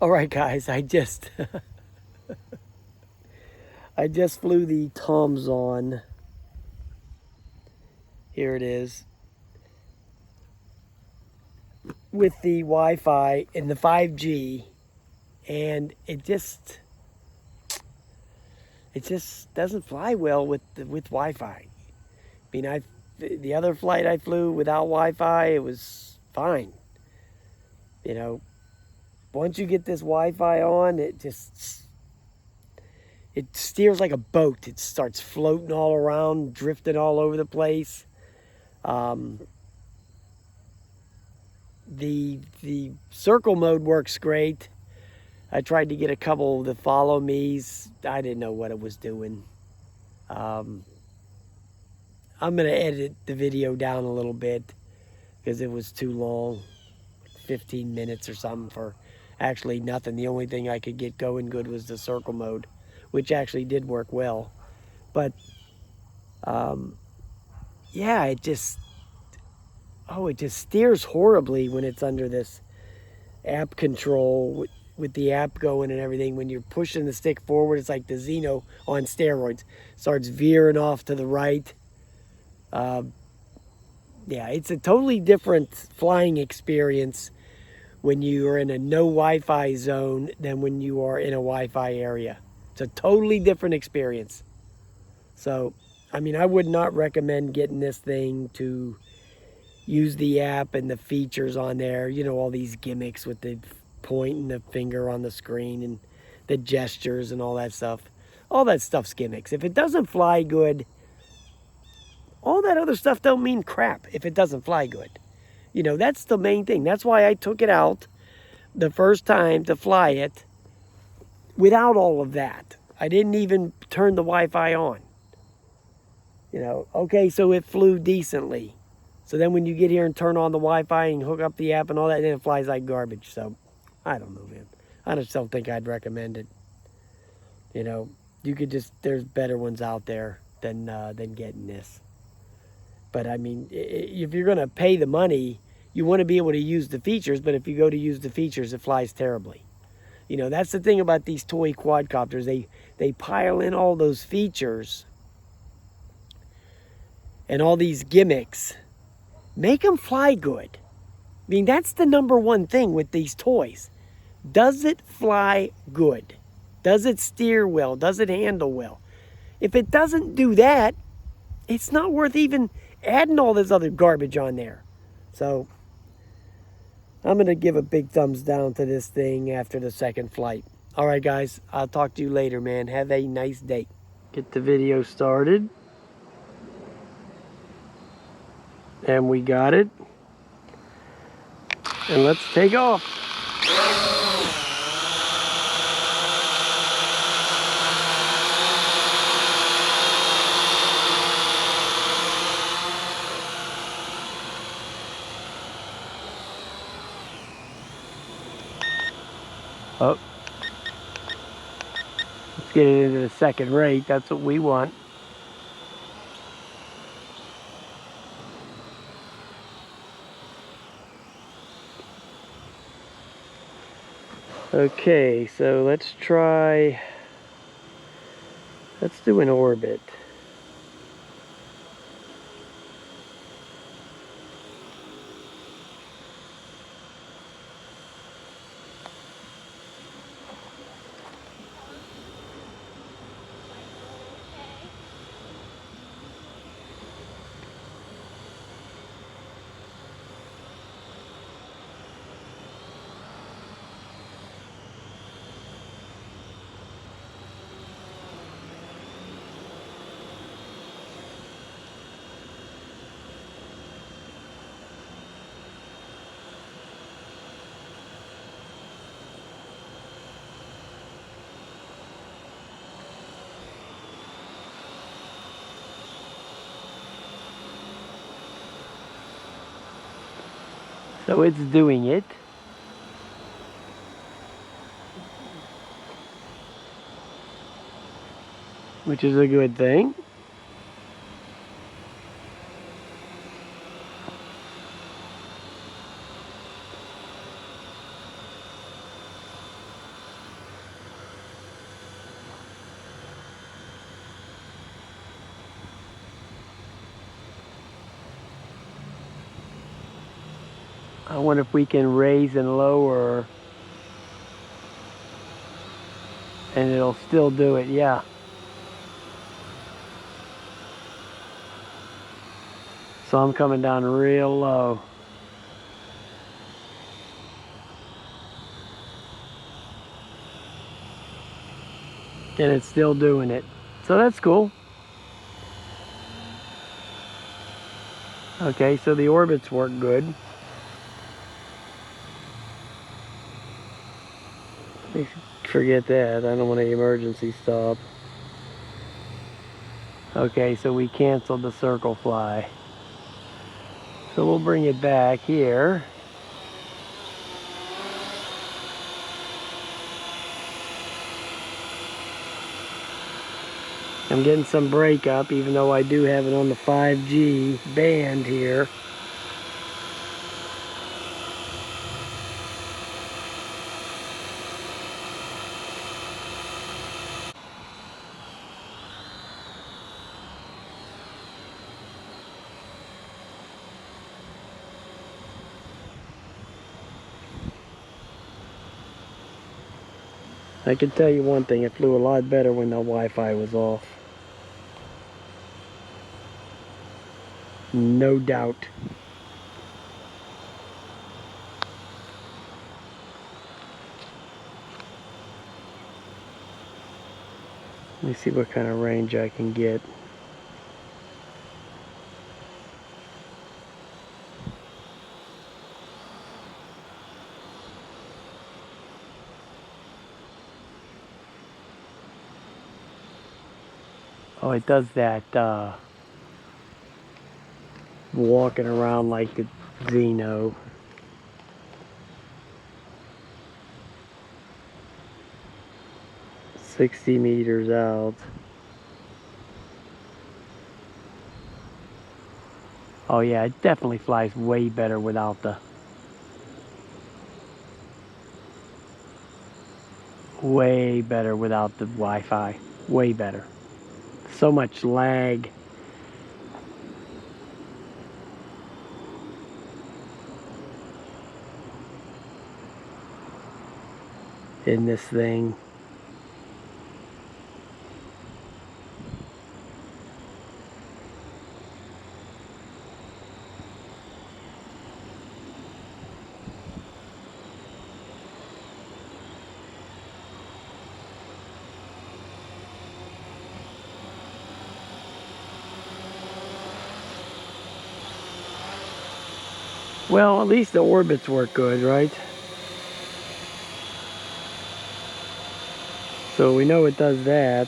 All right, guys, I just I just flew the Tomzon. Here it is with the Wi-Fi and the 5G, and it just doesn't fly well with Wi-Fi. I mean, the other flight I flew without Wi-Fi, it was fine. You know, once you get this Wi-Fi on, it steers like a boat. It starts floating all around, drifting all over the place. Um, the circle mode works great. I tried to get a couple of the follow me's. I didn't know what it was doing. Um, I'm going to edit the video down a little bit because it was too long, 15 minutes or something for actually nothing. The only thing I could get going good was the circle mode, which actually did work well. But yeah, it just steers horribly when it's under this app control with the app going and everything. When you're pushing the stick forward, it's like the Xeno on steroids. Starts veering off to the right. Yeah, it's a totally different flying experience when you are in a no Wi-Fi zone than when you are in a Wi-Fi area. It's a totally different experience. So, I mean, I would not recommend getting this thing to use the app and the features on there. You know, all these gimmicks with the pointing the finger on the screen and the gestures and all that stuff. All that stuff's gimmicks. If it doesn't fly good, all that other stuff don't mean crap if it doesn't fly good. You know, that's the main thing. That's why I took it out the first time to fly it without all of that. I didn't even turn the Wi-Fi on. You know, okay, so it flew decently. So then when you get here and turn on the Wi-Fi and hook up the app and all that, then it flies like garbage. So, I don't know, man. I just don't think I'd recommend it. You know, you could just, there's better ones out there than getting this. But I mean, if you're going to pay the money, you want to be able to use the features. But if you go to use the features, it flies terribly. You know, that's the thing about these toy quadcopters. They pile in all those features and all these gimmicks. Make them fly good. I mean, that's the number one thing with these toys. Does it fly good? Does it steer well? Does it handle well? If it doesn't do that, it's not worth even adding all this other garbage on there. So, I'm going to give a big thumbs down to this thing after the second flight. All right, guys. I'll talk to you later, man. Have a nice day. Get the video started. And we got it. And let's take off. Oh. Let's get it into the second rate. That's what we want. Okay, so let's do an orbit. So it's doing it. Which is a good thing. I wonder if we can raise and lower and it'll still do it. Yeah. So I'm coming down real low. And it's still doing it. So that's cool. Okay, so the orbits work good. Forget that. I don't want to emergency stop. Okay, so we canceled the circle fly. So we'll bring it back here. I'm getting some breakup, even though I do have it on the 5G band here. I can tell you one thing, it flew a lot better when the Wi-Fi was off. No doubt. Let me see what kind of range I can get. Oh, it does that walking around like the Xeno. $60 meters out. Oh yeah, it definitely flies way better without the... Way better without the Wi-Fi. Way better. So much lag. In this thing. Well, at least the orbits work good, right? So we know it does that.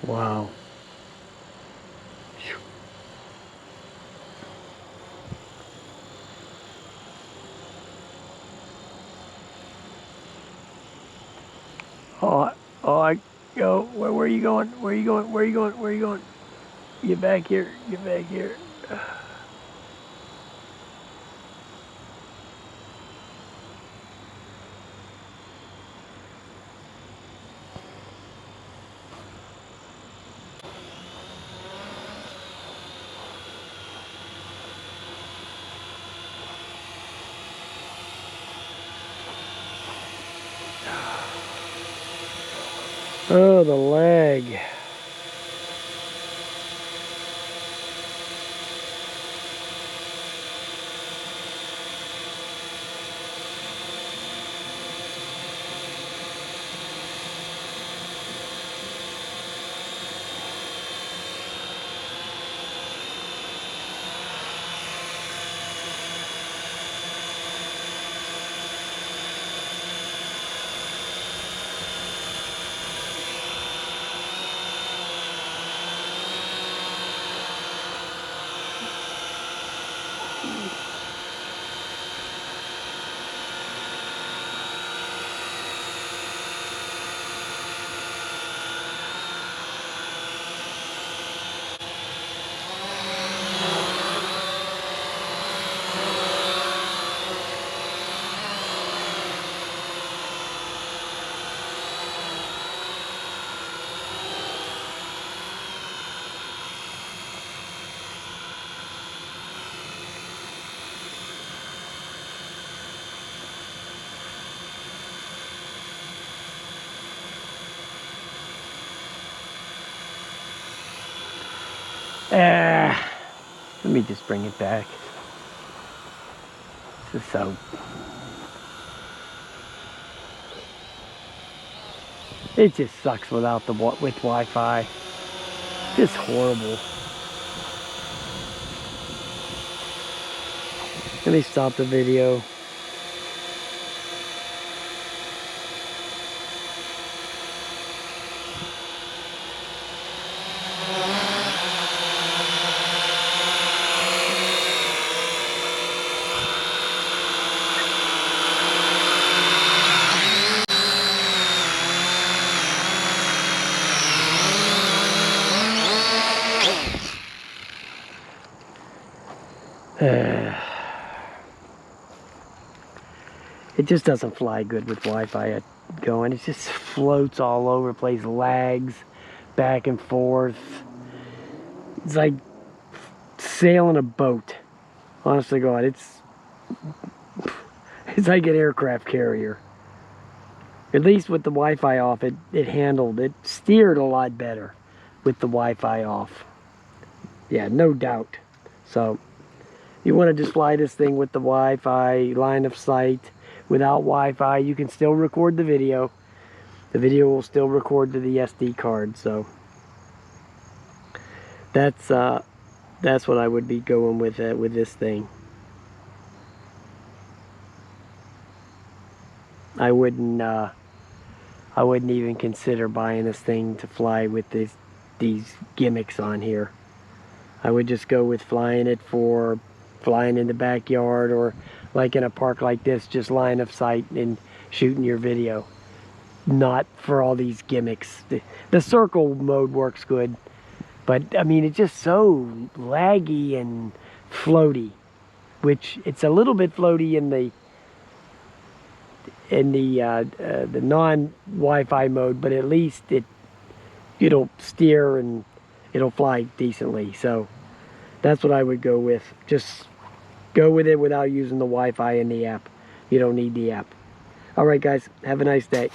Wow. Oh, go. Where are you going? Where are you going? Where are you going? Where are you going? Get back here. Get back here. Oh, the lag. Let me just bring it back. This is so... It just sucks without with Wi-Fi. Just horrible. Let me stop the video. It just doesn't fly good with Wi-Fi going. It just floats all over the place, lags back and forth. It's like sailing a boat. Honestly, God, it's like an aircraft carrier. At least with the Wi-Fi off, it steered a lot better with the Wi-Fi off. Yeah, no doubt. So, you want to just fly this thing with the Wi-Fi, line of sight. Without Wi-Fi, you can still record the video. The video will still record to the SD card. So, that's what I would be going with this thing. I wouldn't even consider buying this thing to fly with these gimmicks on here. I would just go with flying it for flying in the backyard, or like in a park like this, just line of sight and shooting your video. Not for all these gimmicks. The circle mode works good, but I mean, it's just so laggy and floaty, which it's a little bit floaty in the non-Wi-Fi mode, but at least it'll steer and it'll fly decently. So that's what I would go with. Just go with it without using the Wi-Fi in the app. You don't need the app. All right, guys, have a nice day.